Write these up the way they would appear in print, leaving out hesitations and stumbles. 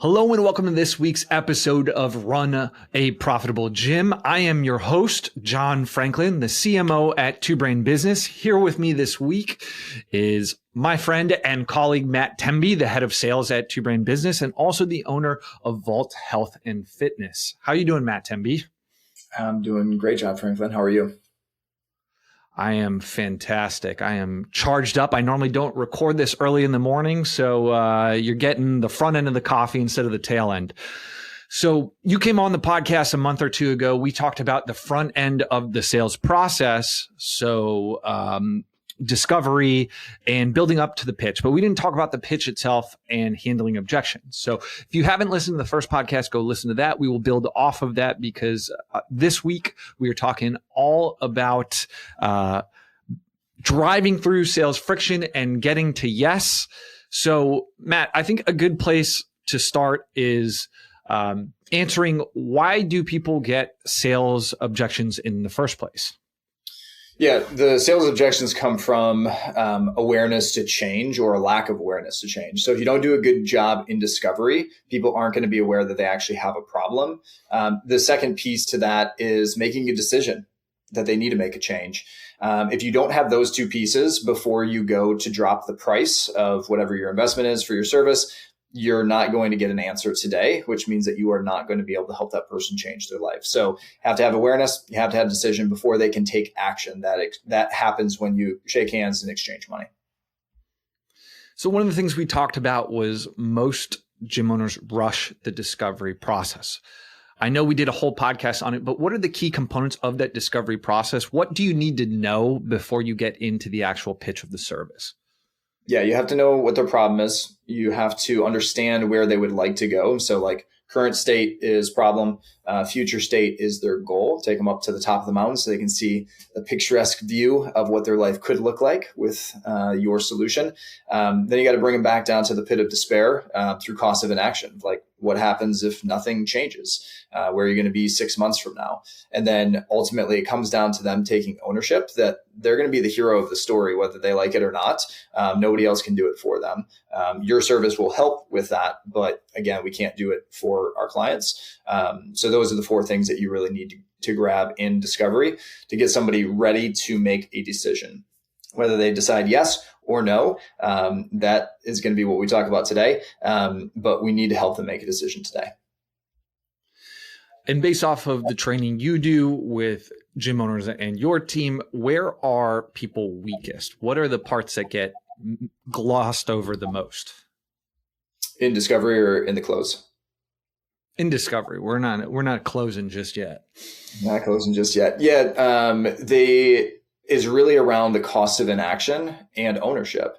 Hello and welcome to this week's episode of Run a Profitable Gym. I am your host, John Franklin, the CMO at Two Brain Business. Here with me this week is my friend and colleague, Matt Temby, the head of sales at Two Brain Business and also the owner of Vault Health and Fitness. How are you doing, Matt Temby? I'm doing great, John Franklin. How are you? I am fantastic. I am charged up. I normally don't record this early in the morning, so you're getting the front end of the coffee instead of the tail end. So you came on the podcast a month or two ago. We talked about the front end of the sales process, so discovery and building up to the pitch, but we didn't talk about the pitch itself and handling objections. So if you haven't listened to the first podcast, go listen to that. We will build off of that because this week we are talking all about driving through sales friction and getting to yes. So Matt, I think a good place to start is answering why do people get sales objections in the first place? Yeah, the sales objections come from awareness to change or a lack of awareness to change. So if you don't do a good job in discovery, people aren't going to be aware that they actually have a problem. The second piece to that is making a decision that they need to make a change. If you don't have those two pieces before you go to drop the price of whatever your investment is for your service, you're not going to get an answer today, which means that you are not going to be able to help that person change their life. So you have to have awareness. You have to have a decision before they can take action. That happens when you shake hands and exchange money. So one of the things we talked about was most gym owners rush the discovery process. I know we did a whole podcast on it, but what are the key components of that discovery process? What do you need to know before you get into the actual pitch of the service? Yeah, you have to know what their problem is. You have to understand where they would like to go. So like current state is problem, future state is their goal. Take them up to the top of the mountain so they can see the picturesque view of what their life could look like with your solution. Then you got to bring them back down to the pit of despair through cost of inaction. Like what happens if nothing changes? Where are you going to be 6 months from now? And then ultimately it comes down to them taking ownership that they're going to be the hero of the story, whether they like it or not. Nobody else can do it for them. Your service will help with that. But again, we can't do it for our clients. So those are the four things that you really need to grab in discovery to get somebody ready to make a decision. Whether they decide yes or no, that is going to be what we talk about today. But we need to help them make a decision today. And based off of the training you do with gym owners and your team, where are people weakest? What are the parts that get glossed over the most? In discovery or in the close? In discovery. We're not closing just yet. Not closing just yet. Yeah. Is really around the cost of inaction and ownership.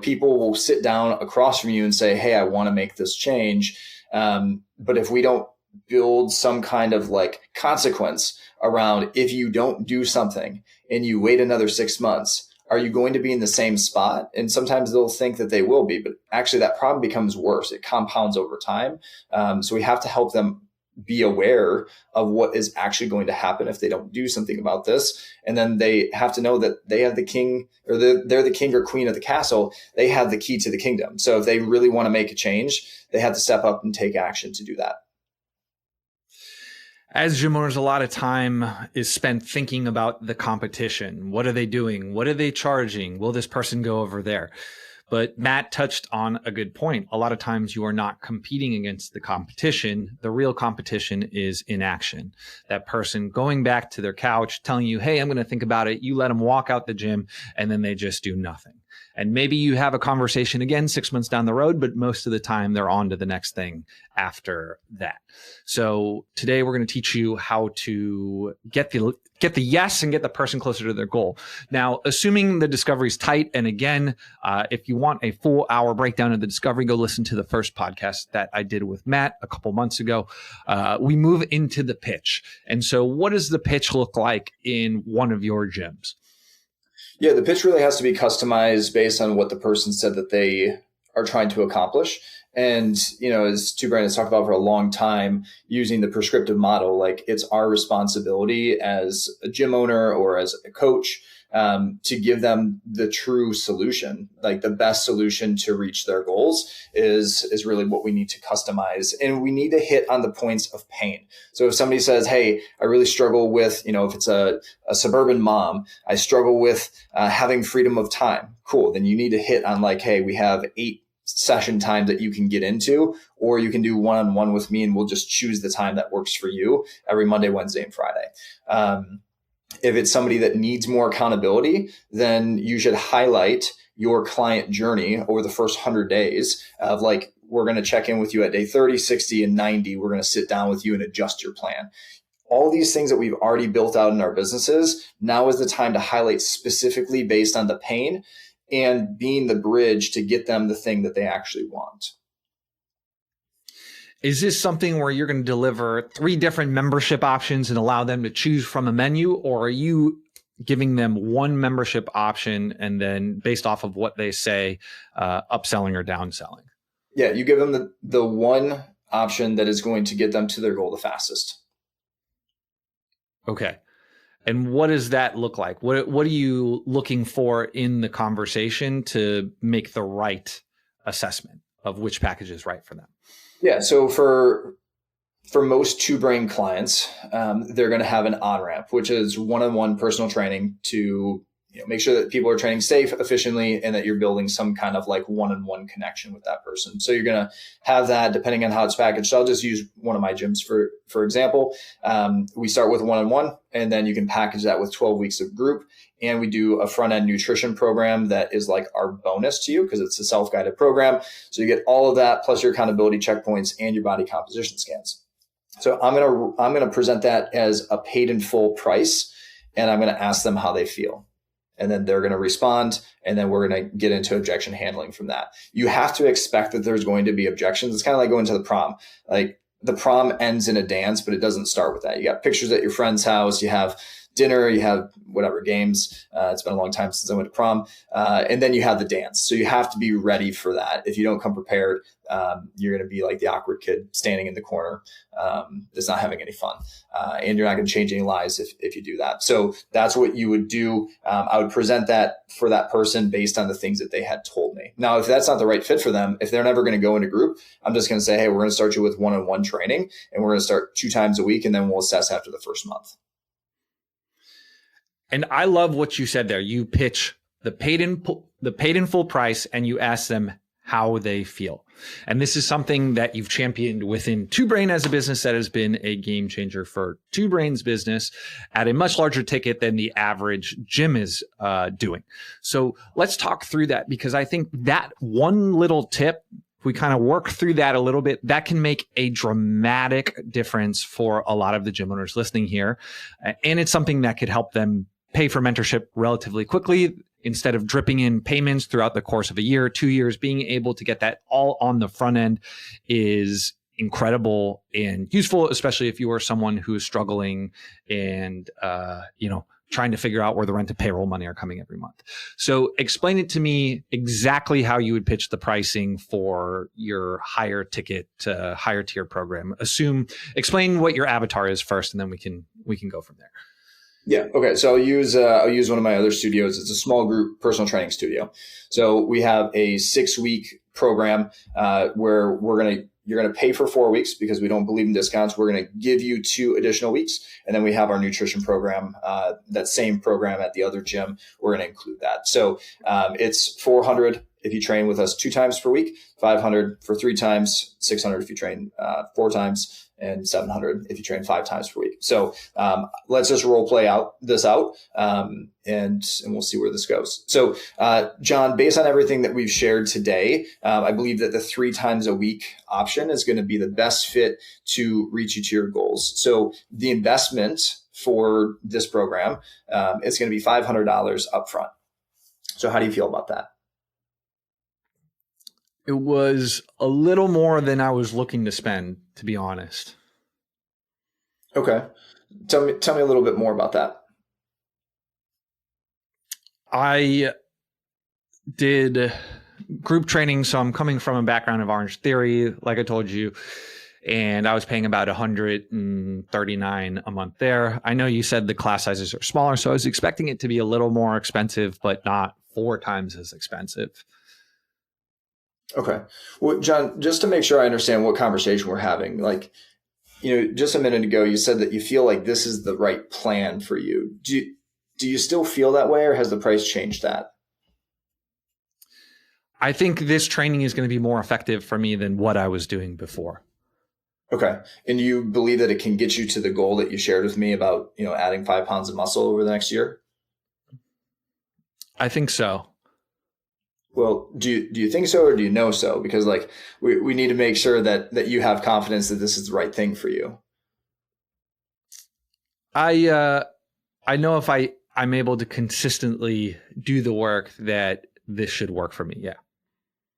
People will sit down across from you and say, hey, I want to make this change. But if we don't build some kind of like consequence around if you don't do something and you wait another 6 months, are you going to be in the same spot? And sometimes they'll think that they will be, but actually that problem becomes worse. It compounds over time. So we have to help them be aware of what is actually going to happen if they don't do something about this. And then they have to know that they have the king, or they're the king or queen of the castle. They have the key to the kingdom. So if they really want to make a change, they have to step up and take action to do that. As gym owners, a lot of time is spent thinking about the competition. What are they doing? What are they charging? Will this person go over there? But Matt touched on a good point. A lot of times you are not competing against the competition. The real competition is inaction. That person going back to their couch, telling you, hey, I'm going to think about it. You let them walk out the gym and then they just do nothing. And maybe you have a conversation again 6 months down the road, but most of the time they're on to the next thing after that. So today we're going to teach you how to get the yes and get the person closer to their goal. Now, assuming the discovery is tight, and again, if you want a full hour breakdown of the discovery, go listen to the first podcast that I did with Matt a couple months ago. We move into the pitch. And so what does the pitch look like in one of your gyms? Yeah, the pitch really has to be customized based on what the person said that they are trying to accomplish. And, as Two Brain has talked about for a long time, using the prescriptive model, like it's our responsibility as a gym owner or as a coach to give them the true solution. Like the best solution to reach their goals is really what we need to customize. And we need to hit on the points of pain. So if somebody says, hey, I really struggle with, if it's a suburban mom, I struggle with having freedom of time. Cool. Then you need to hit on like, hey, we have 8 session time that you can get into, or you can do one-on-one with me and we'll just choose the time that works for you every Monday, Wednesday, and Friday. If it's somebody that needs more accountability, then you should highlight your client journey over the first 100 days of like, we're going to check in with you at day 30, 60, and 90. We're going to sit down with you and adjust your plan. All these things that we've already built out in our businesses, now is the time to highlight specifically based on the pain and being the bridge to get them the thing that they actually want. Is this something where you're going to deliver 3 different membership options and allow them to choose from a menu, or are you giving them one membership option and then based off of what they say, upselling or downselling? Yeah, you give them the one option that is going to get them to their goal the fastest. Okay. And what does that look like? What are you looking for in the conversation to make the right assessment of which package is right for them? Yeah. So for most 2Brain clients, they're going to have an on-ramp, which is one-on-one personal training to make sure that people are training safe, efficiently, and that you're building some kind of like one-on-one connection with that person. So you're going to have that depending on how it's packaged. So I'll just use one of my gyms for example. We start with one-on-one, and then you can package that with 12 weeks of group. And we do a front-end nutrition program that is like our bonus to you because it's a self-guided program. So you get all of that plus your accountability checkpoints and your body composition scans. So I'm gonna present that as a paid in full price, and I'm gonna ask them how they feel. And then they're going to respond, and then we're going to get into objection handling from that. You have to expect that there's going to be objections. It's kind of like going to the prom. Like the prom ends in a dance, but it doesn't start with that. You got pictures at your friend's house, you have dinner, you have whatever games. It's been a long time since I went to prom. And then you have the dance. So you have to be ready for that. If you don't come prepared, you're going to be like the awkward kid standing in the corner that's not having any fun. And you're not going to change any lives if you do that. So that's what you would do. I would present that for that person based on the things that they had told me. Now, if that's not the right fit for them, if they're never going to go into group, I'm just going to say, hey, we're going to start you with one-on-one training, and we're going to start 2 times a week, and then we'll assess after the first month. And I love what you said there. You pitch the paid in full price, and you ask them how they feel. And this is something that you've championed within 2Brain as a business that has been a game changer for 2Brain's business at a much larger ticket than the average gym is doing. So let's talk through that, because I think that one little tip, if we kind of work through that a little bit, that can make a dramatic difference for a lot of the gym owners listening here. And it's something that could help them pay for mentorship relatively quickly instead of dripping in payments throughout the course of a year, 2 years. Being able to get that all on the front end is incredible and useful, especially if you are someone who is struggling and, trying to figure out where the rent and payroll money are coming every month. So explain it to me exactly how you would pitch the pricing for your higher ticket, higher tier program. Explain what your avatar is first, and then we can go from there. Yeah. Okay. So I'll use one of my other studios. It's a small group personal training studio. So we have a 6-week program where you're going to pay for 4 weeks because we don't believe in discounts. We're going to give you 2 additional weeks. And then we have our nutrition program, that same program at the other gym. We're going to include that. So it's $400 if you train with us 2 times per week, $500 for 3 times, $600 if you train 4 times, and $700 if you train 5 times per week. So let's just role play this out, and we'll see where this goes. So John, based on everything that we've shared today, I believe that the 3 times a week option is going to be the best fit to reach you to your goals. So the investment for this program is going to be $500 upfront. So how do you feel about that? It was a little more than I was looking to spend, to be honest. Okay. Tell me a little bit more about that. I did group training, so I'm coming from a background of Orange Theory. Like I told you, and I was paying about $139 a month there. I know you said the class sizes are smaller, so I was expecting it to be a little more expensive, but not 4 times as expensive. Okay. Well, John, just to make sure I understand what conversation we're having, like, just a minute ago, you said that you feel like this is the right plan for you. Do you still feel that way, or has the price changed that? I think this training is going to be more effective for me than what I was doing before. Okay. And you believe that it can get you to the goal that you shared with me about, adding 5 pounds of muscle over the next year? I think so. Well, do you think so, or do you know so? Because like we need to make sure that you have confidence that this is the right thing for you. I know if I'm able to consistently do the work that this should work for me. Yeah.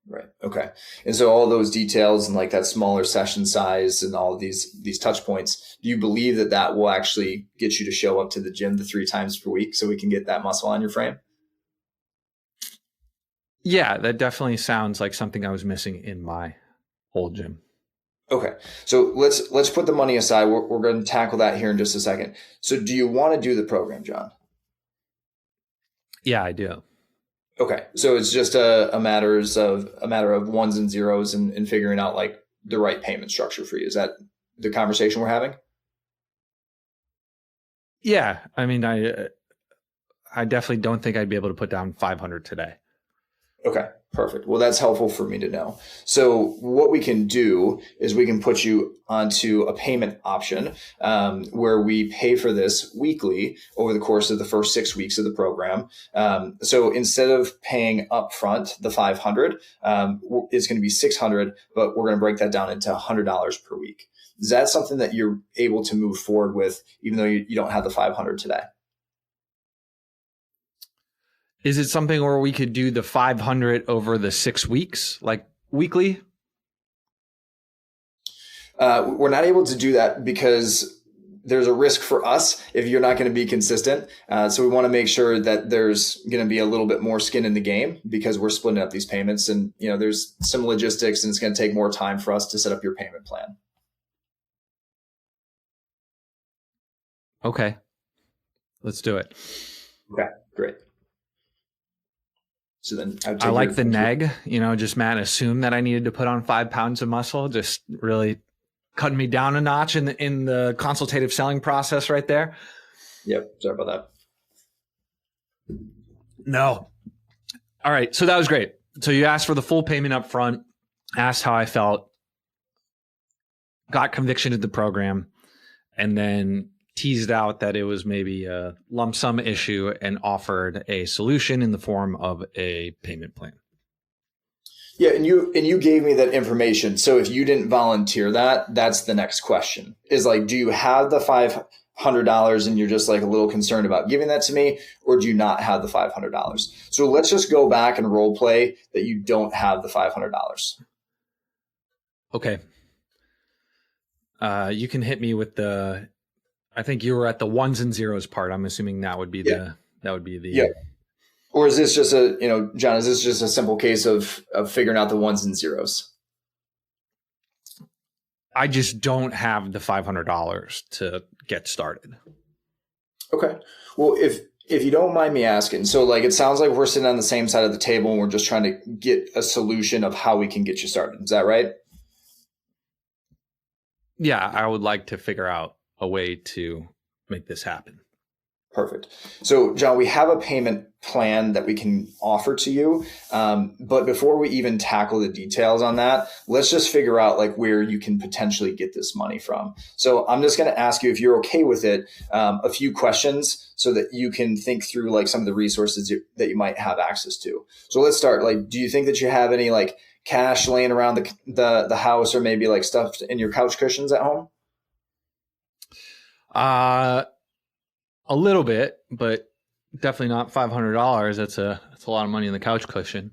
Right. Okay. And so all those details and like that smaller session size and all of these touch points, do you believe that will actually get you to show up to the gym the 3 times per week so we can get that muscle on your frame? Yeah, that definitely sounds like something I was missing in my old gym. Okay. So let's put the money aside. We're going to tackle that here in just a second. So do you want to do the program, John? Yeah, I do. Okay. So it's just a matter of ones and zeros and figuring out like the right payment structure for you. Is that the conversation we're having? Yeah. I mean, I definitely don't think I'd be able to put down 500 today. Okay, perfect. Well, that's helpful for me to know. So what we can do is we can put you onto a payment option where we pay for this weekly over the course of the first 6 weeks of the program. So instead of paying upfront the 500, it's going to be 600, but we're going to break that down into $100 per week. Is that something that you're able to move forward with, even though you don't have the 500 today? Is it something where we could do the 500 over the 6 weeks, like weekly? We're not able to do that because there's a risk for us if you're not going to be consistent. So we want to make sure that there's going to be a little bit more skin in the game because we're splitting up these payments and, there's some logistics and it's going to take more time for us to set up your payment plan. Okay. Let's do it. Okay, great. So then I like the neg, just Matt assumed that I needed to put on 5 pounds of muscle, just really cutting me down a notch in the consultative selling process right there. Yep. Sorry about that. No. All right. So that was great. So you asked for the full payment up front, asked how I felt, got conviction of the program, and then teased out that it was maybe a lump sum issue and offered a solution in the form of a payment plan. Yeah, and you gave me that information. So if you didn't volunteer that, that's the next question. Is like, do you have the $500 and you're just like a little concerned about giving that to me, or do you not have the $500? So let's just go back and role play that you don't have the $500. Okay. You can hit me with I think you were at the ones and zeros part. I'm assuming that would be the. Yeah. Or is this just John, is this just a simple case of figuring out the ones and zeros? I just don't have the $500 to get started. Okay. Well, if you don't mind me asking, so like, it sounds like we're sitting on the same side of the table and we're just trying to get a solution of how we can get you started. Is that right? Yeah, I would like to figure out a way to make this happen. Perfect. So, John, we have a payment plan that we can offer to you. But before we even tackle the details on that, let's just figure out like where you can potentially get this money from. So I'm just going to ask you, if you're okay with it, a few questions so that you can think through like some of the resources that you might have access to. So let's start. Like, do you think that you have any like cash laying around the house, or maybe like stuff in your couch cushions at home? A little bit, but definitely not $500. That's a lot of money in the couch cushion.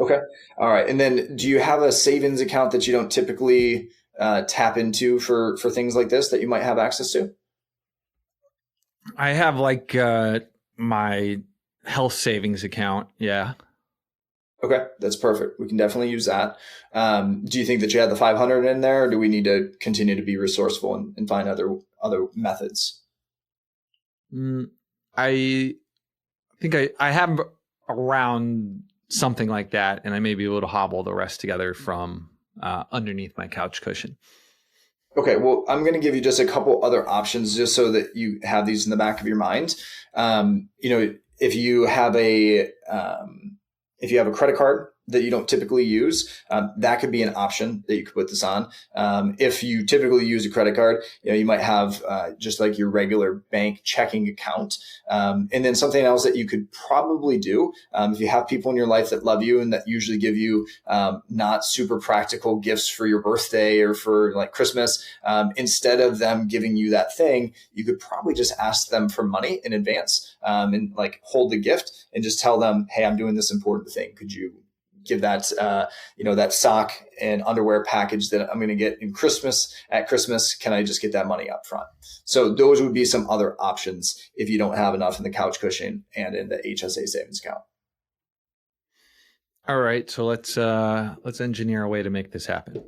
Okay. All right. And then do you have a savings account that you don't typically tap into for things like this that you might have access to? I have like my health savings account. Yeah. Okay, that's perfect. We can definitely use that. Do you think that you had the 500 in there, or do we need to continue to be resourceful and find other methods? Mm, I think I have around something like that, and I may be able to hobble the rest together from underneath my couch cushion. Okay, well, I'm going to give you just a couple other options just so that you have these in the back of your mind. If you have a credit card that you don't typically use, that could be an option that you could put this on. If you typically use a credit card, you might have just like your regular bank checking account. And then something else that you could probably do, if you have people in your life that love you and that usually give you not super practical gifts for your birthday or for like Christmas, instead of them giving you that thing, you could probably just ask them for money in advance, and like hold the gift and just tell them, hey, I'm doing this important thing. Could you give that, that sock and underwear package that I'm going to get at Christmas? Can I just get that money up front? So those would be some other options if you don't have enough in the couch cushion and in the HSA savings account. All right, so let's engineer a way to make this happen.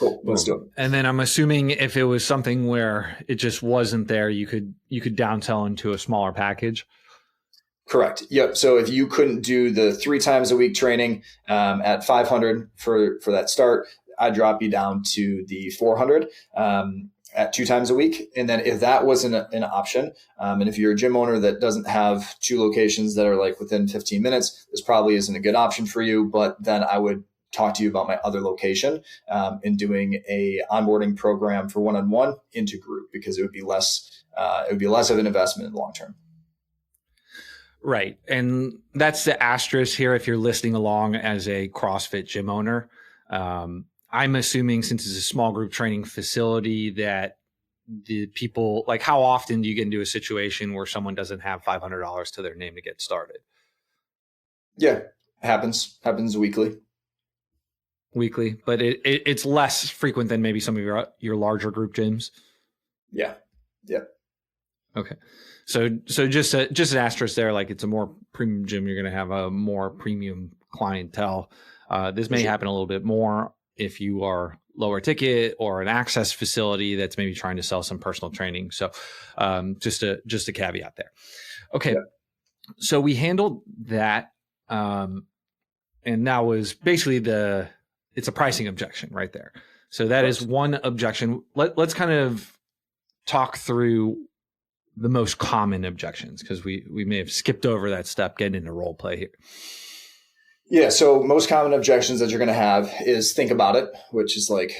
Cool. Let's do it. And then I'm assuming if it was something where it just wasn't there, you could downsell into a smaller package. Correct. Yep. So if you couldn't do the 3 times a week training at 500 for that start, I'd drop you down to the 400 at 2 times a week. And then if that wasn't an option, and if you're a gym owner that doesn't have 2 locations that are like within 15 minutes, this probably isn't a good option for you. But then I would talk to you about my other location and doing a onboarding program for one-on-one into group, because it would be less of an investment in the long term. Right. And that's the asterisk here if you're listening along as a CrossFit gym owner. I'm assuming, since it's a small group training facility, that the people, like, how often do you get into a situation where someone doesn't have $500 to their name to get started? Yeah, happens weekly. But it's less frequent than maybe some of your larger group gyms. Yeah. Okay. So just an asterisk there, like it's a more premium gym, you're going to have a more premium clientele. This may happen a little bit more if you are lower ticket or an access facility that's maybe trying to sell some personal training. So just a caveat there. Okay. Yeah. So we handled that. And that was basically it's a pricing objection right there. So that is one objection. Let's kind of talk through the most common objections, because we may have skipped over that step getting into role play here. Yeah. So most common objections that you're going to have is think about it, which is like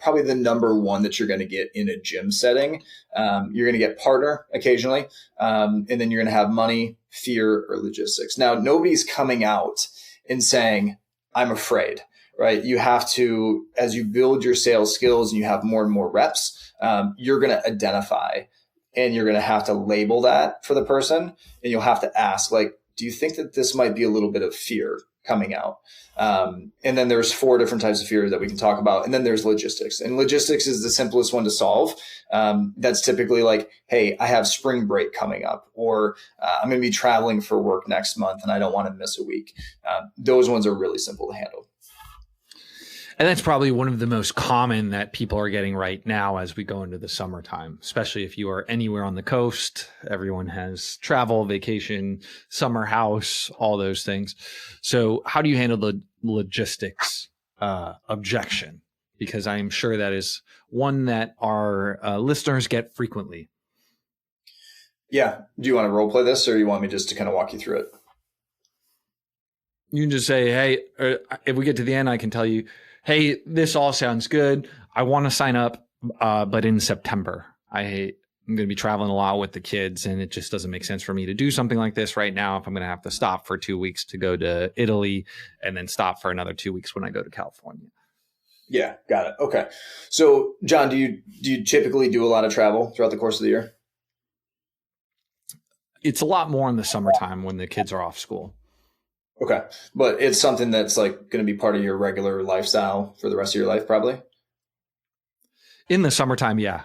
probably the number one that you're going to get in a gym setting. You're going to get partner occasionally. And then you're going to have money, fear, or logistics. Now, nobody's coming out and saying, I'm afraid, right? You have to, as you build your sales skills and you have more and more reps, you're going to identify and you're going to have to label that for the person. And you'll have to ask, like, do you think that this might be a little bit of fear coming out? And then there's 4 different types of fear that we can talk about. And then there's logistics. And logistics is the simplest one to solve. That's typically like, hey, I have spring break coming up, or I'm going to be traveling for work next month and I don't want to miss a week. Those ones are really simple to handle. And that's probably one of the most common that people are getting right now as we go into the summertime, especially if you are anywhere on the coast. Everyone has travel, vacation, summer house, all those things. So how do you handle the logistics objection? Because I am sure that is one that our listeners get frequently. Yeah. Do you want to role play this, or you want me just to kind of walk you through it? You can just say, hey, if we get to the end, I can tell you, hey, this all sounds good. I want to sign up, but in September. I'm going to be traveling a lot with the kids, and it just doesn't make sense for me to do something like this right now if I'm going to have to stop for 2 weeks to go to Italy and then stop for another 2 weeks when I go to California. Yeah, got it. Okay. So, John, do you typically do a lot of travel throughout the course of the year? It's a lot more in the summertime when the kids are off school. Okay. But it's something that's like going to be part of your regular lifestyle for the rest of your life, probably? In the summertime, yeah.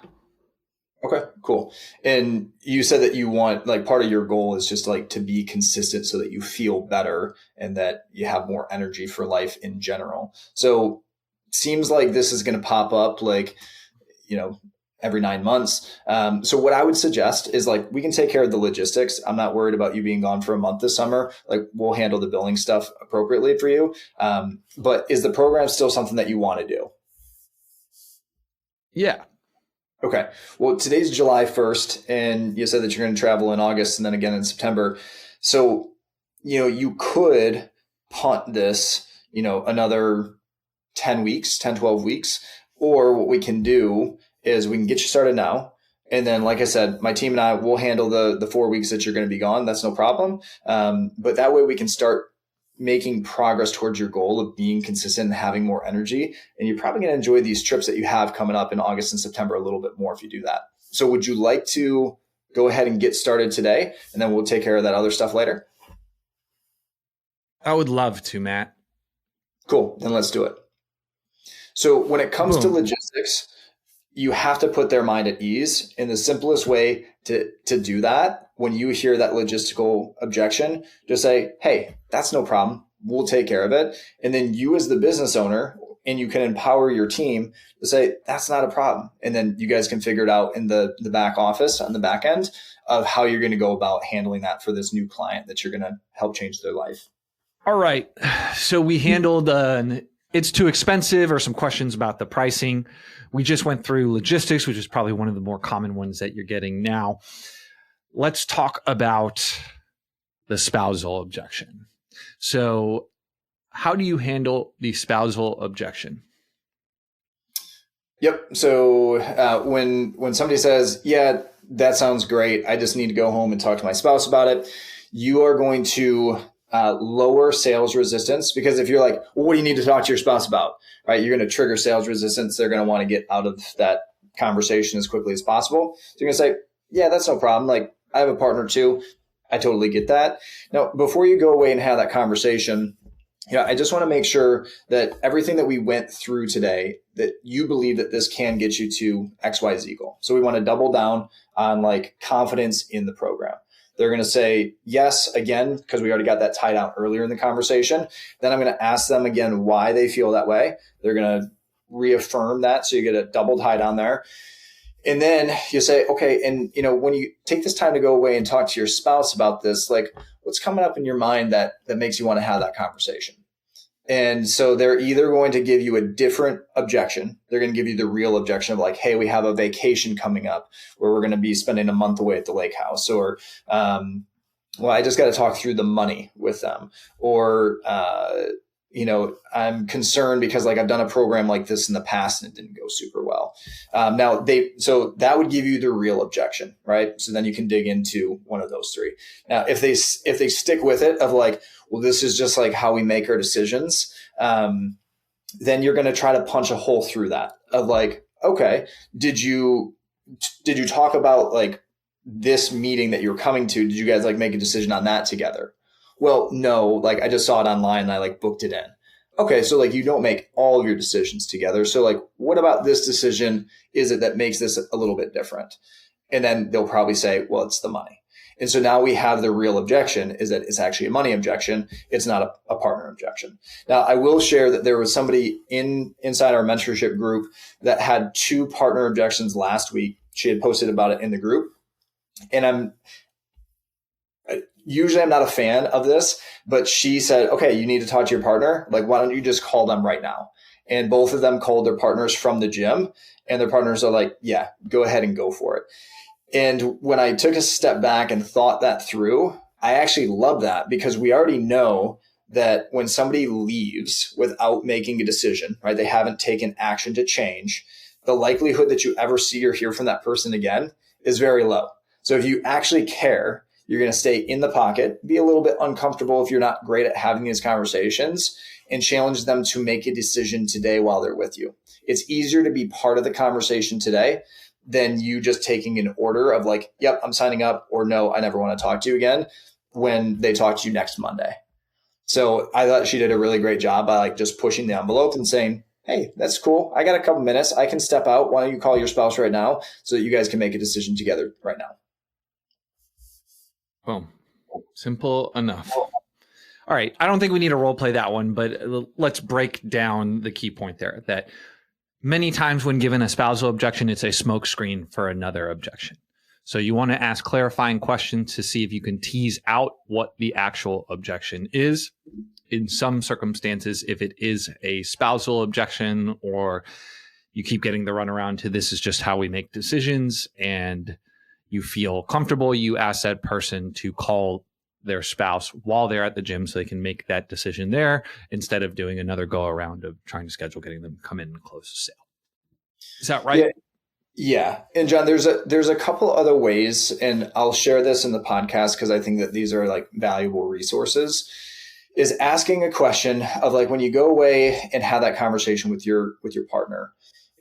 Okay, cool. And you said that you want, like, part of your goal is just like to be consistent so that you feel better and that you have more energy for life in general. So seems like this is going to pop up like, you know, every 9 months. So what I would suggest is like, we can take care of the logistics. I'm not worried about you being gone for a month this summer. Like, we'll handle the billing stuff appropriately for you. But is the program still something that you want to do? Yeah. Okay. Well, today's July 1st, and you said that you're going to travel in August and then again in September. So, you could punt this, another 10 weeks, 10, 12 weeks. Or what we can do is we can get you started now. And then, like I said, my team and I will handle the 4 weeks that you're going to be gone. That's no problem. But that way we can start making progress towards your goal of being consistent and having more energy. And you're probably going to enjoy these trips that you have coming up in August and September a little bit more if you do that. So would you like to go ahead and get started today, and then we'll take care of that other stuff later? I would love to, Matt. Cool. Then let's do it. So when it comes to logistics, you have to put their mind at ease. And the simplest way to do that, when you hear that logistical objection, just say, hey, that's no problem. We'll take care of it. And then you, as the business owner, and you can empower your team to say, that's not a problem. And then you guys can figure it out in the back office, on the back end, of how you're going to go about handling that for this new client that you're going to help change their life. All right. So we handled it's too expensive, or some questions about the pricing. We just went through logistics, which is probably one of the more common ones that you're getting now. Let's talk about the spousal objection. So how do you handle the spousal objection? Yep. So when somebody says, yeah, that sounds great, I just need to go home and talk to my spouse about it, you are going to lower sales resistance, because if you're like, well, what do you need to talk to your spouse about, right? You're going to trigger sales resistance. They're going to want to get out of that conversation as quickly as possible. So you're going to say, yeah, that's no problem. Like, I have a partner too. I totally get that. Now, before you go away and have that conversation, I just want to make sure that everything that we went through today, that you believe that this can get you to XYZ goal. So we want to double down on like confidence in the program. They're going to say yes again, because we already got that tied out earlier in the conversation. Then I'm going to ask them again why they feel that way. They're going to reaffirm that. So you get a double tie down there. And then you say, okay, and when you take this time to go away and talk to your spouse about this, like, what's coming up in your mind that makes you want to have that conversation? And so they're either going to give you a different objection. They're going to give you the real objection of like, hey, we have a vacation coming up where we're going to be spending a month away at the lake house. Or, well, I just got to talk through the money with them. Or, I'm concerned because like I've done a program like this in the past and it didn't go super well. So that would give you the real objection, right? So then you can dig into one of those three. Now, if they stick with it of like, well, this is just like how we make our decisions, then you're going to try to punch a hole through that of like, okay, did you talk about like this meeting that you were coming to? Did you guys like make a decision on that together? Well, no, like I just saw it online and I like booked it in. Okay, so like you don't make all of your decisions together. So like, what about this decision is it that makes this a little bit different? And then they'll probably say, well, it's the money. And so now we have the real objection is that it's actually a money objection. It's not a partner objection. Now, I will share that there was somebody inside our mentorship group that had 2 partner objections last week. She had posted about it in the group. And usually I'm not a fan of this, but she said, okay, you need to talk to your partner. Like, why don't you just call them right now? And both of them called their partners from the gym, and their partners are like, yeah, go ahead and go for it. And when I took a step back and thought that through, I actually love that, because we already know that when somebody leaves without making a decision, right, they haven't taken action to change, the likelihood that you ever see or hear from that person again is very low. So if you actually care, you're going to stay in the pocket, be a little bit uncomfortable if you're not great at having these conversations, and challenge them to make a decision today while they're with you. It's easier to be part of the conversation today than you just taking an order of like, yep, I'm signing up, or no, I never want to talk to you again, when they talk to you next Monday. So I thought she did a really great job by like just pushing the envelope and saying, hey, that's cool. I got a couple minutes. I can step out. Why don't you call your spouse right now so that you guys can make a decision together right now? Boom. Simple enough. All right. I don't think we need to role play that one, but let's break down the key point there, that many times when given a spousal objection, it's a smokescreen for another objection. So you want to ask clarifying questions to see if you can tease out what the actual objection is. In some circumstances, if it is a spousal objection, or you keep getting the runaround to this is just how we make decisions, and you feel comfortable, you ask that person to call their spouse while they're at the gym so they can make that decision there, instead of doing another go around of trying to schedule getting them to come in and close the sale. Is that right? Yeah. And John, there's a couple other ways, and I'll share this in the podcast because I think that these are like valuable resources, is asking a question of like, when you go away and have that conversation with your partner,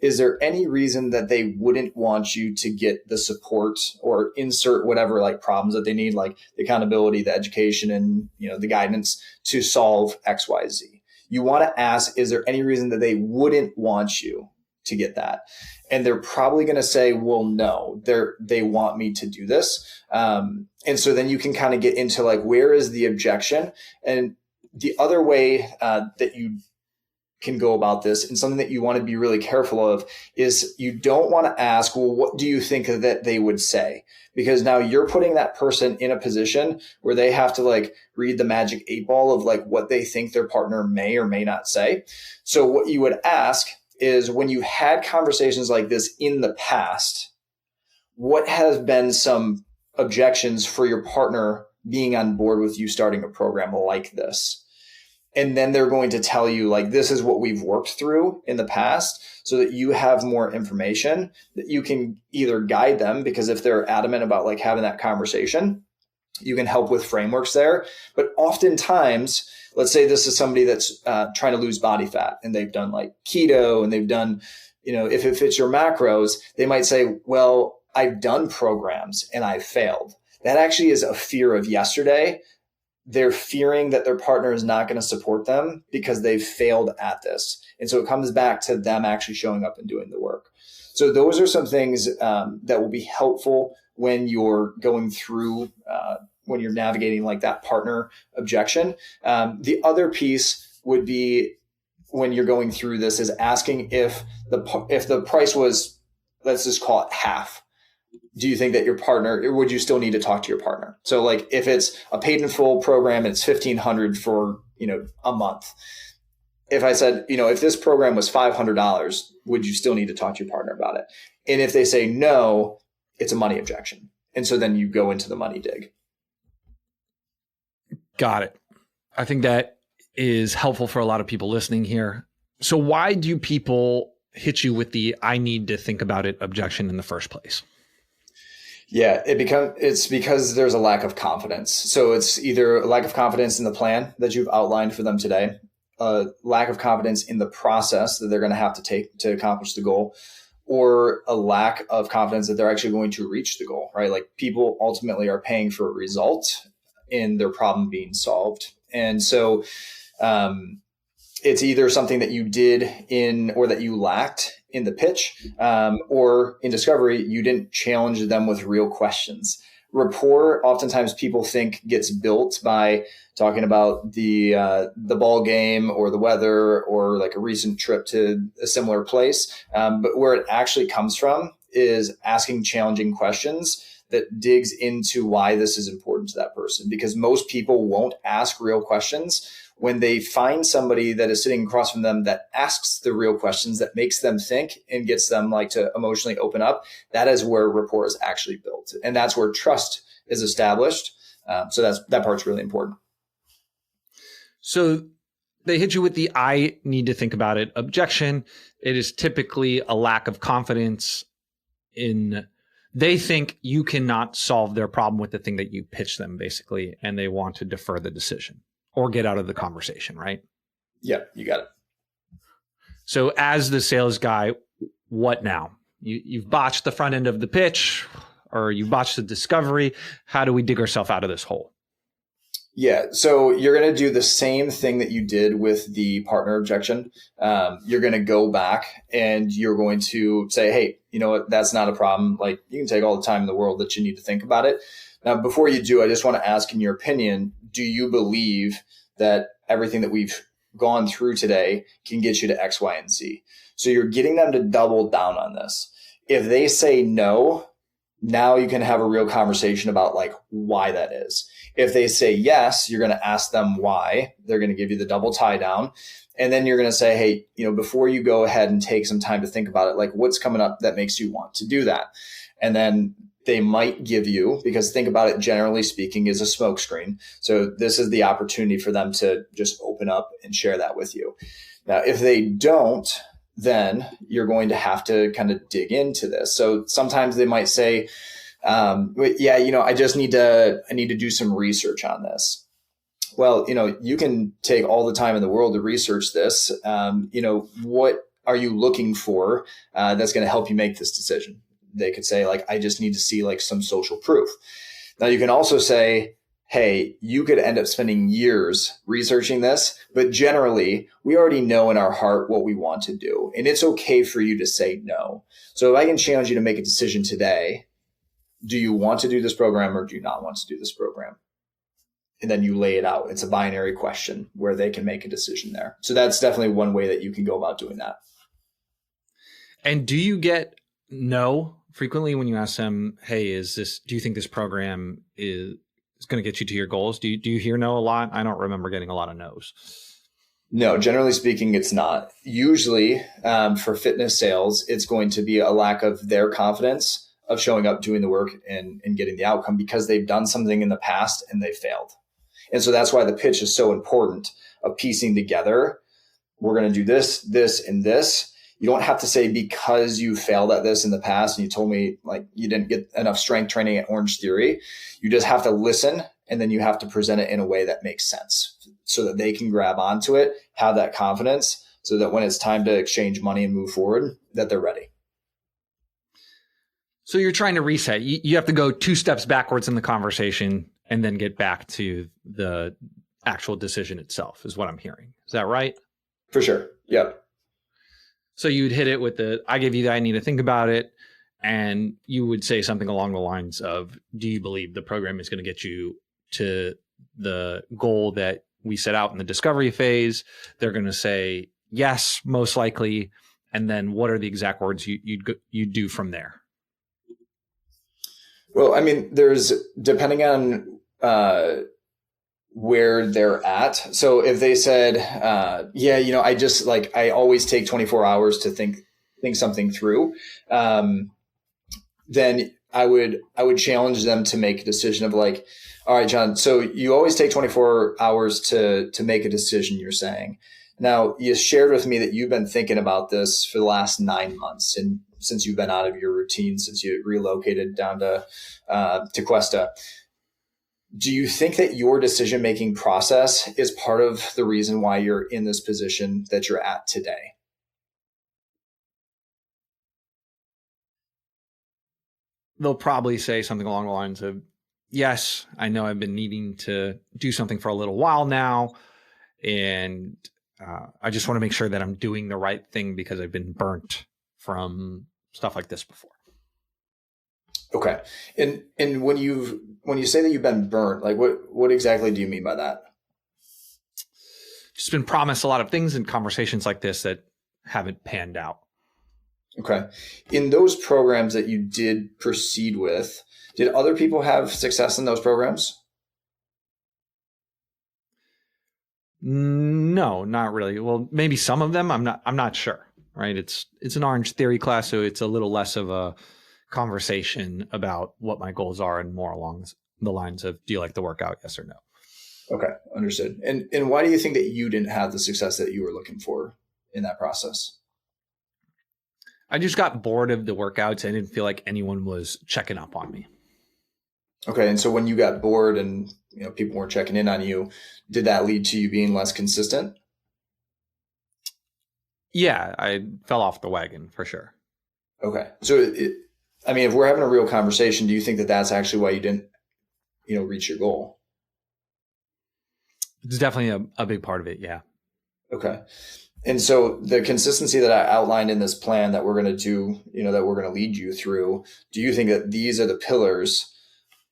is there any reason that they wouldn't want you to get the support or insert whatever like problems that they need, like the accountability, the education, and the guidance to solve X, Y, Z? You want to ask, is there any reason that they wouldn't want you to get that? And they're probably going to say, well, no, they want me to do this. And so then you can kind of get into like, where is the objection? And the other way that you can go about this, and something that you want to be really careful of, is you don't want to ask, well, what do you think that they would say? Because now you're putting that person in a position where they have to like read the magic 8-ball of like what they think their partner may or may not say. So what you would ask is, when you had conversations like this in the past, what has been some objections for your partner being on board with you starting a program like this? And then they're going to tell you like, this is what we've worked through in the past, so that you have more information that you can either guide them, because if they're adamant about like having that conversation, you can help with frameworks there. But oftentimes, let's say this is somebody that's trying to lose body fat, and they've done like keto, and they've done, if it fits your macros, they might say, well, I've done programs and I failed. That actually is a fear of yesterday. They're fearing that their partner is not going to support them because they've failed at this. And so it comes back to them actually showing up and doing the work. So those are some things that will be helpful when you're going through, when you're navigating like that partner objection. The other piece would be, when you're going through this, is asking if the price was, let's just call it half. Do you think that your partner, would you still need to talk to your partner? So like, if it's a paid in full program, it's $1,500 for, a month. If I said, if this program was $500, would you still need to talk to your partner about it? And if they say no, it's a money objection. And so then you go into the money dig. Got it. I think that is helpful for a lot of people listening here. So why do people hit you with the I need to think about it objection in the first place? Yeah, it's because there's a lack of confidence. So it's either a lack of confidence in the plan that you've outlined for them today, a lack of confidence in the process that they're going to have to take to accomplish the goal, or a lack of confidence that they're actually going to reach the goal, right? Like, people ultimately are paying for a result in their problem being solved. And so it's either something that you did or that you lacked in the pitch, or in discovery, you didn't challenge them with real questions. Rapport, oftentimes people think, gets built by talking about the ball game or the weather or like a recent trip to a similar place. But where it actually comes from is asking challenging questions that digs into why this is important to that person. Because most people won't ask real questions. When they find somebody that is sitting across from them that asks the real questions, that makes them think and gets them like to emotionally open up, that is where rapport is actually built. And that's where trust is established. So that part's really important. So they hit you with the I need to think about it objection. It is typically a lack of confidence in, they think you cannot solve their problem with the thing that you pitch them, basically, and they want to defer the decision or get out of the conversation, right? Yeah, you got it. So as the sales guy, what now? You've botched the front end of the pitch, or you've botched the discovery. How do we dig ourselves out of this hole? Yeah. So you're going to do the same thing that you did with the partner objection. You're going to go back and you're going to say, hey, you know what? That's not a problem. Like, you can take all the time in the world that you need to think about it. Now, before you do, I just want to ask, in your opinion, do you believe that everything that we've gone through today can get you to X, Y, and Z? So you're getting them to double down on this. If they say no, now you can have a real conversation about like why that is. If they say yes, you're going to ask them why. They're going to give you the double tie down. And then you're going to say, hey, you know, before you go ahead and take some time to think about it, like what's coming up that makes you want to do that? And then they might give you, because think about it, generally speaking, is a smokescreen. So this is the opportunity for them to just open up and share that with you. Now, if they don't, then you're going to have to kind of dig into this. So sometimes they might say, yeah, you know, I need to do some research on this. Well, you know, you can take all the time in the world to research this. You know, what are you looking for that's going to help you make this decision? They could say like, I just need to see like some social proof. Now you can also say, hey, you could end up spending years researching this, but generally we already know in our heart what we want to do. And it's okay for you to say no. So if I can challenge you to make a decision today, do you want to do this program or do you not want to do this program? And then you lay it out. It's a binary question where they can make a decision there. So that's definitely one way that you can go about doing that. And do you get no frequently when you ask them, hey, do you think this program is going to get you to your goals? Do you hear no a lot? I don't remember getting a lot of no's. No, generally speaking, it's not. Usually for fitness sales, it's going to be a lack of their confidence of showing up, doing the work and getting the outcome because they've done something in the past and they failed. And so that's why the pitch is so important of piecing together. We're going to do this, this, and this. You don't have to say because you failed at this in the past and you told me like you didn't get enough strength training at Orange Theory. You just have to listen and then you have to present it in a way that makes sense so that they can grab onto it, have that confidence so that when it's time to exchange money and move forward, that they're ready. So you're trying to reset. You have to go 2 steps backwards in the conversation and then get back to the actual decision itself is what I'm hearing. Is that right? For sure. Yep. So you'd hit it with I give you that, I need to think about it. And you would say something along the lines of, do you believe the program is going to get you to the goal that we set out in the discovery phase? They're going to say, yes, most likely. And then what are the exact words you'd do from there? Well, I mean, there's depending on where they're at. So if they said, yeah, you know, I always take 24 hours to think something through, then I would challenge them to make a decision of like, all right, John, so you always take 24 hours to make a decision, you're saying. Now, you shared with me that you've been thinking about this for the last 9 months, and since you've been out of your routine, since you relocated down to Cuesta. Do you think that your decision-making process is part of the reason why you're in this position that you're at today? They'll probably say something along the lines of, yes, I know I've been needing to do something for a little while now. And I just want to make sure that I'm doing the right thing because I've been burnt from stuff like this before. Okay. And when you say that you've been burnt, like what exactly do you mean by that? Just been promised a lot of things in conversations like this that haven't panned out. Okay. In those programs that you did proceed with, did other people have success in those programs? No, not really. Well, maybe some of them. I'm not sure. Right? It's an Orange Theory class, so it's a little less of a conversation about what my goals are and more along the lines of, do you like the workout? Yes or no? Okay, understood. And why do you think that you didn't have the success that you were looking for in that process? I just got bored of the workouts. I didn't feel like anyone was checking up on me. Okay, and so when you got bored and people weren't checking in on you, did that lead to you being less consistent? Yeah, I fell off the wagon for sure. Okay, so if we're having a real conversation, do you think that that's actually why you didn't, reach your goal? It's definitely a big part of it. Yeah. Okay. And so the consistency that I outlined in this plan that we're going to do, that we're going to lead you through, do you think that these are the pillars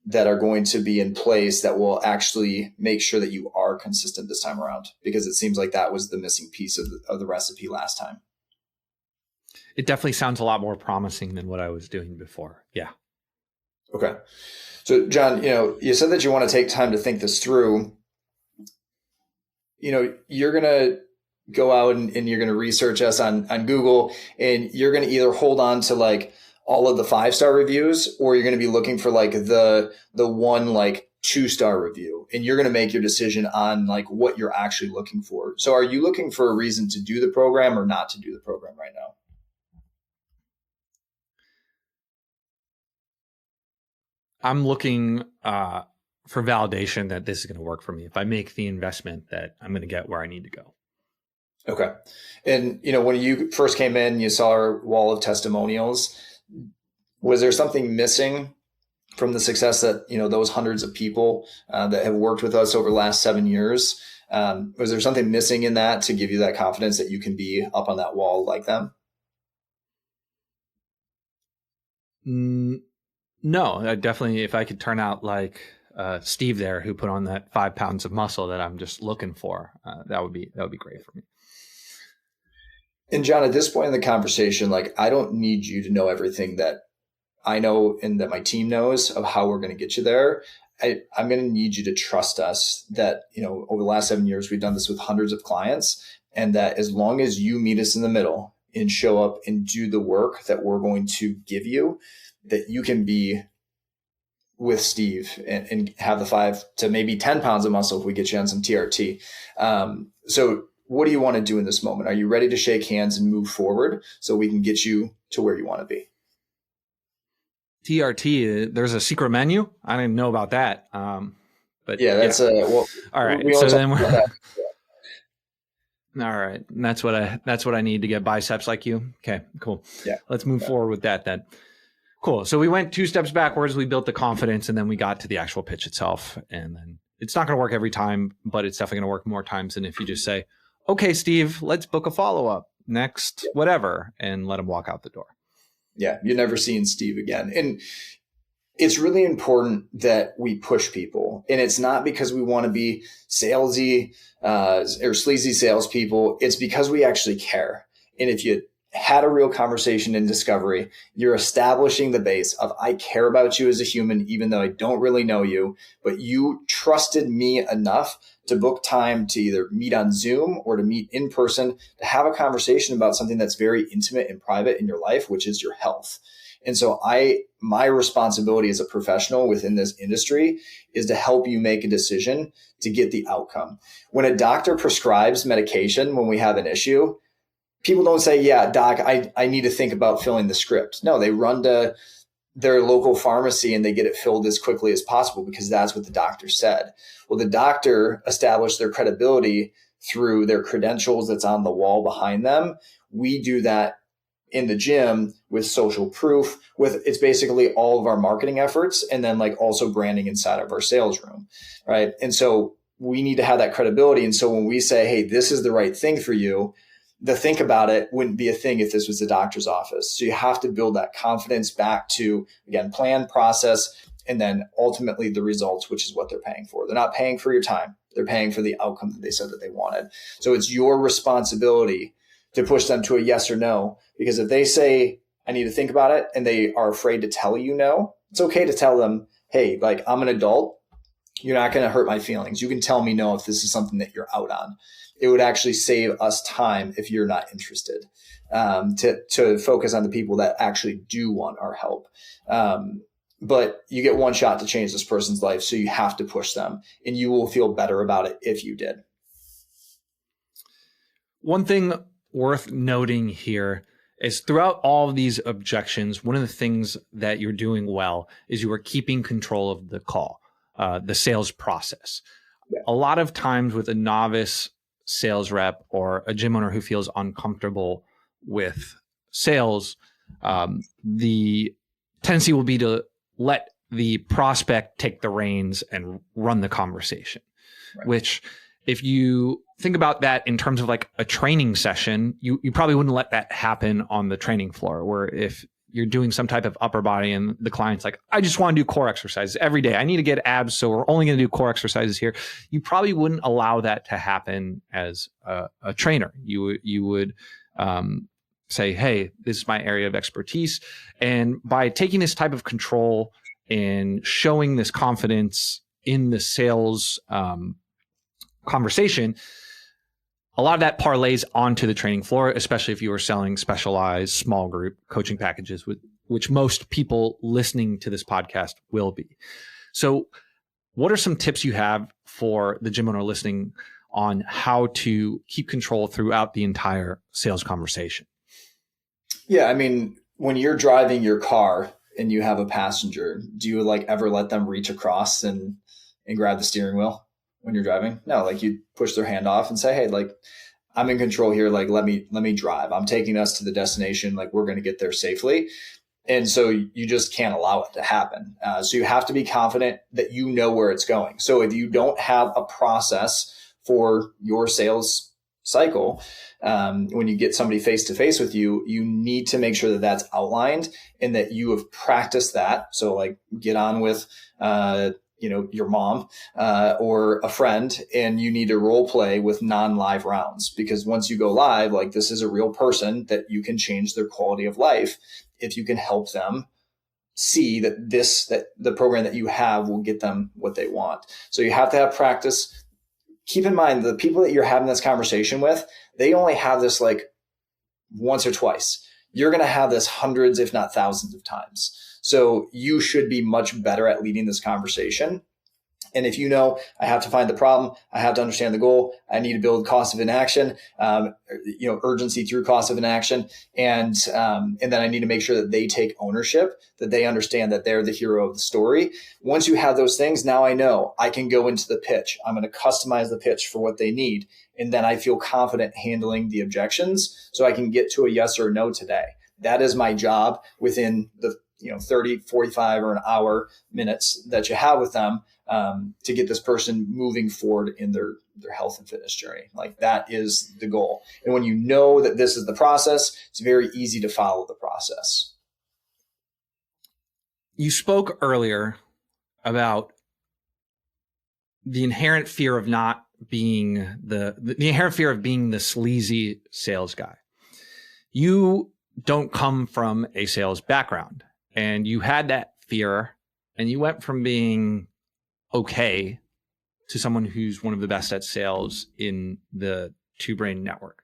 that are going to be in place that will actually make sure that you are consistent this time around? Because it seems like that was the missing piece of the recipe last time. It definitely sounds a lot more promising than what I was doing before. Yeah. Okay. So John, you said that you want to take time to think this through. You're going to go out and you're going to research us on Google, and you're going to either hold on to like all of the 5-star reviews, or you're going to be looking for like the one like 2-star review, and you're going to make your decision on like what you're actually looking for. So are you looking for a reason to do the program or not to do the program right now? I'm looking for validation that this is going to work for me. If I make the investment, that I'm going to get where I need to go. Okay. And, when you first came in, you saw our wall of testimonials. Was there something missing from the success that, those hundreds of people that have worked with us over the last 7 years? Was there something missing in that to give you that confidence that you can be up on that wall like them? No, I definitely, if I could turn out like Steve there, who put on that 5 pounds of muscle that I'm just looking for, that would be great for me. And John, at this point in the conversation, like, I don't need you to know everything that I know and that my team knows of how we're going to get you there. I'm going to need you to trust us that, over the last 7 years, we've done this with hundreds of clients, and that as long as you meet us in the middle and show up and do the work that we're going to give you, that you can be with Steve and have the 5 to maybe 10 pounds of muscle if we get you on some TRT. So what do you want to do in this moment? Are you ready to shake hands and move forward so we can get you to where you want to be? TRT, there's a secret menu. I didn't know about that. But yeah, that's well. All right. So then we're all right. And that's what I need to get biceps like you. Okay, cool. Yeah. Let's move forward with that then. Cool. So we went 2 steps backwards. We built the confidence, and then we got to the actual pitch itself. And then it's not going to work every time, but it's definitely going to work more times than if you just say, okay, Steve, let's book a follow-up next, whatever, and let him walk out the door. Yeah. You're never seeing Steve again. And it's really important that we push people. And it's not because we want to be salesy or sleazy salespeople. It's because we actually care. And if you had a real conversation in discovery, you're establishing the base of, I care about you as a human, even though I don't really know you, but you trusted me enough to book time to either meet on Zoom or to meet in person, to have a conversation about something that's very intimate and private in your life, which is your health. And so my responsibility as a professional within this industry is to help you make a decision to get the outcome. When a doctor prescribes medication when we have an issue, people don't say, yeah, doc, I need to think about filling the script. No, they run to their local pharmacy and they get it filled as quickly as possible because that's what the doctor said. Well, the doctor established their credibility through their credentials that's on the wall behind them. We do that in the gym with social proof, it's basically all of our marketing efforts, and then like also branding inside of our sales room, right? And so we need to have that credibility. And so when we say, hey, this is the right thing for you, the think about it wouldn't be a thing if this was the doctor's office. So you have to build that confidence back to, again, plan, process, and then ultimately the results, which is what they're paying for. They're not paying for your time. They're paying for the outcome that they said that they wanted. So it's your responsibility to push them to a yes or no, because if they say, I need to think about it, and they are afraid to tell you no, it's okay to tell them, hey, like, I'm an adult. You're not going to hurt my feelings. You can tell me no if this is something that you're out on. It would actually save us time if you're not interested, to focus on the people that actually do want our help. But you get one shot to change this person's life, so you have to push them, and you will feel better about it if you did. One thing worth noting here is throughout all of these objections, one of the things that you're doing well is you are keeping control of the call, the sales process. Yeah. A lot of times with a novice sales rep or a gym owner who feels uncomfortable with sales, the tendency will be to let the prospect take the reins and run the conversation, right, which if you think about that in terms of like a training session, you probably wouldn't let that happen on the training floor, where if you're doing some type of upper body and the client's like, I just want to do core exercises every day. I need to get abs, so we're only going to do core exercises here. You probably wouldn't allow that to happen as a trainer. You would say, hey, this is my area of expertise. And by taking this type of control and showing this confidence in the sales conversation, a lot of that parlays onto the training floor, especially if you are selling specialized small group coaching packages, which most people listening to this podcast will be. So what are some tips you have for the gym owner listening on how to keep control throughout the entire sales conversation? Yeah, I mean, when you're driving your car and you have a passenger, do you like ever let them reach across and grab the steering wheel when you're driving? No, like you push their hand off and say, hey, like I'm in control here. Like, let me drive. I'm taking us to the destination. Like we're going to get there safely. And so you just can't allow it to happen. So you have to be confident that you know where it's going. So if you don't have a process for your sales cycle, when you get somebody face to face with you, you need to make sure that that's outlined and that you have practiced that. So like get on with, your mom or a friend, and you need to role play with non-live rounds, because once you go live, like this is a real person that you can change their quality of life if you can help them see that the program that you have will get them what they want. So you have to have practice. Keep in mind, the people that you're having this conversation with, they only have this like once or twice. You're going to have this hundreds, if not thousands of times. So you should be much better at leading this conversation. And if you know, I have to find the problem, I have to understand the goal, I need to build cost of inaction, urgency through cost of inaction. And then I need to make sure that they take ownership, that they understand that they're the hero of the story. Once you have those things, now I know I can go into the pitch. I'm going to customize the pitch for what they need. And then I feel confident handling the objections so I can get to a yes or no today. That is my job within the 30, 45 or an hour minutes that you have with them to get this person moving forward in their health and fitness journey. Like that is the goal. And when you know that this is the process, it's very easy to follow the process. You spoke earlier about the inherent fear of not being the inherent fear of being the sleazy sales guy. You don't come from a sales background, and you had that fear, and you went from being okay to someone who's one of the best at sales in the Two Brain network.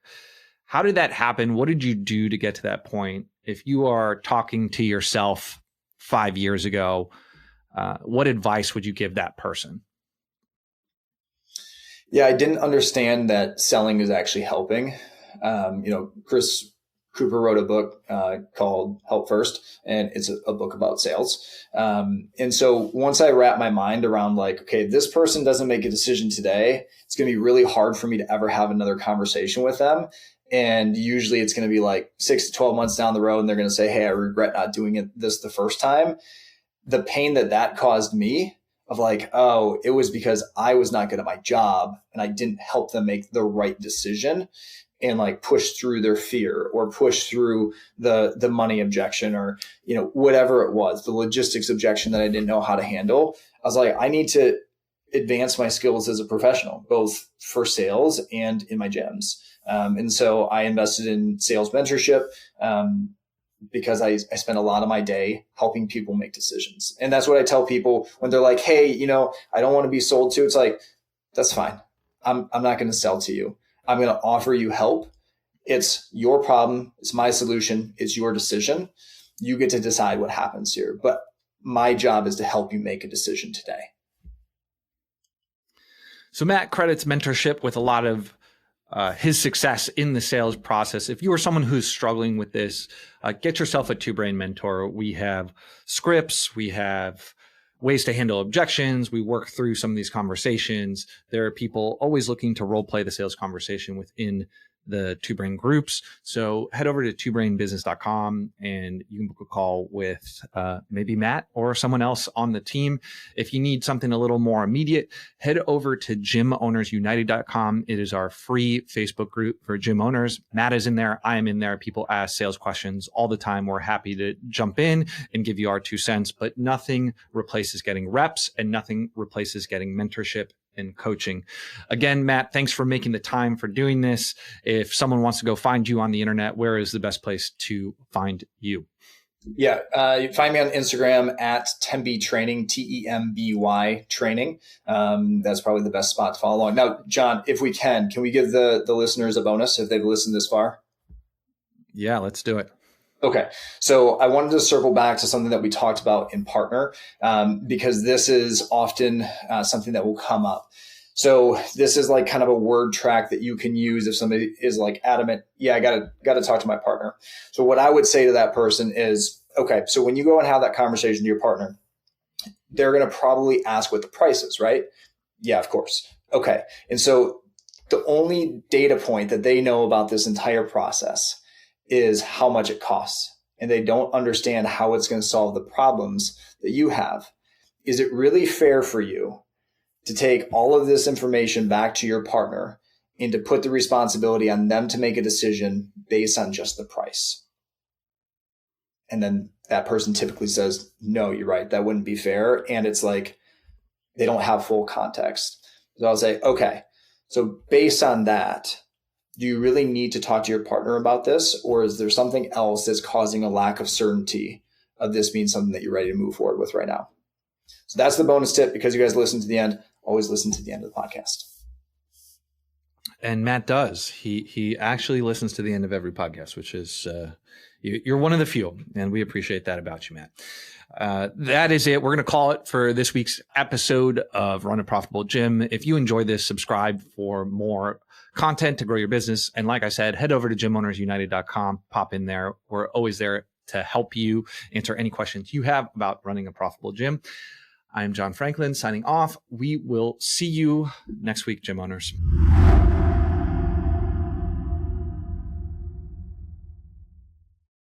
How did that happen? What did you do to get to that point? If you are talking to yourself 5 years ago, what advice would you give that person? Yeah, I didn't understand that selling is actually helping. Chris Cooper wrote a book called Help First, and it's a book about sales. And so once I wrap my mind around like, okay, this person doesn't make a decision today, it's going to be really hard for me to ever have another conversation with them. And usually it's going to be like 6 to 12 months down the road, and they're going to say, hey, I regret not doing this the first time. The pain that caused me of like, oh, it was because I was not good at my job and I didn't help them make the right decision and like push through their fear or push through the money objection or, whatever it was, the logistics objection that I didn't know how to handle. I was like, I need to advance my skills as a professional, both for sales and in my gyms. And so I invested in sales mentorship because I spent a lot of my day helping people make decisions. And that's what I tell people when they're like, hey, I don't want to be sold to. It's like, that's fine. I'm not going to sell to you. I'm going to offer you help. It's your problem. It's my solution. It's your decision. You get to decide what happens here. But my job is to help you make a decision today. So Matt credits mentorship with a lot of his success in the sales process. If you are someone who's struggling with this, get yourself a Two Brain mentor. We have scripts. We have ways to handle objections. We work through some of these conversations. There are people always looking to role play the sales conversation within the Two Brain groups. So head over to twobrainbusiness.com and you can book a call with maybe Matt or someone else on the team. If you need something a little more immediate, head over to gymownersunited.com. It is our free Facebook group for gym owners. Matt is in there. I am in there. People ask sales questions all the time. We're happy to jump in and give you our 2 cents, but nothing replaces getting reps and nothing replaces getting mentorship and coaching. Again, Matt, thanks for making the time for doing this. If someone wants to go find you on the internet, where is the best place to find you? Yeah, you can find me on Instagram at Temby Training, Temby Training. That's probably the best spot to follow along. Now, John, if we can we give the listeners a bonus if they've listened this far? Yeah, let's do it. Okay. So I wanted to circle back to something that we talked about in partner, because this is often something that will come up. So this is like kind of a word track that you can use if somebody is like adamant, yeah, I gotta talk to my partner. So what I would say to that person is, okay, so when you go and have that conversation to your partner, they're going to probably ask what the price is, right? Yeah, of course. Okay. And so the only data point that they know about this entire process is how much it costs. And they don't understand how it's going to solve the problems that you have. Is it really fair for you to take all of this information back to your partner and to put the responsibility on them to make a decision based on just the price? And then that person typically says, no, you're right, that wouldn't be fair. And it's like, they don't have full context. So I'll say, okay, so based on that, do you really need to talk to your partner about this? Or is there something else that's causing a lack of certainty of this being something that you're ready to move forward with right now? So that's the bonus tip. Because you guys listen to the end, always listen to the end of the podcast. And Matt does. He actually listens to the end of every podcast, which is you're one of the few, and we appreciate that about you, Matt. That is it. We're going to call it for this week's episode of Run a Profitable Gym. If you enjoyed this, subscribe for more content to grow your business. And like I said, head over to gymownersunited.com, pop in there. We're always there to help you answer any questions you have about running a profitable gym. I'm John Franklin signing off. We will see you next week, gym owners.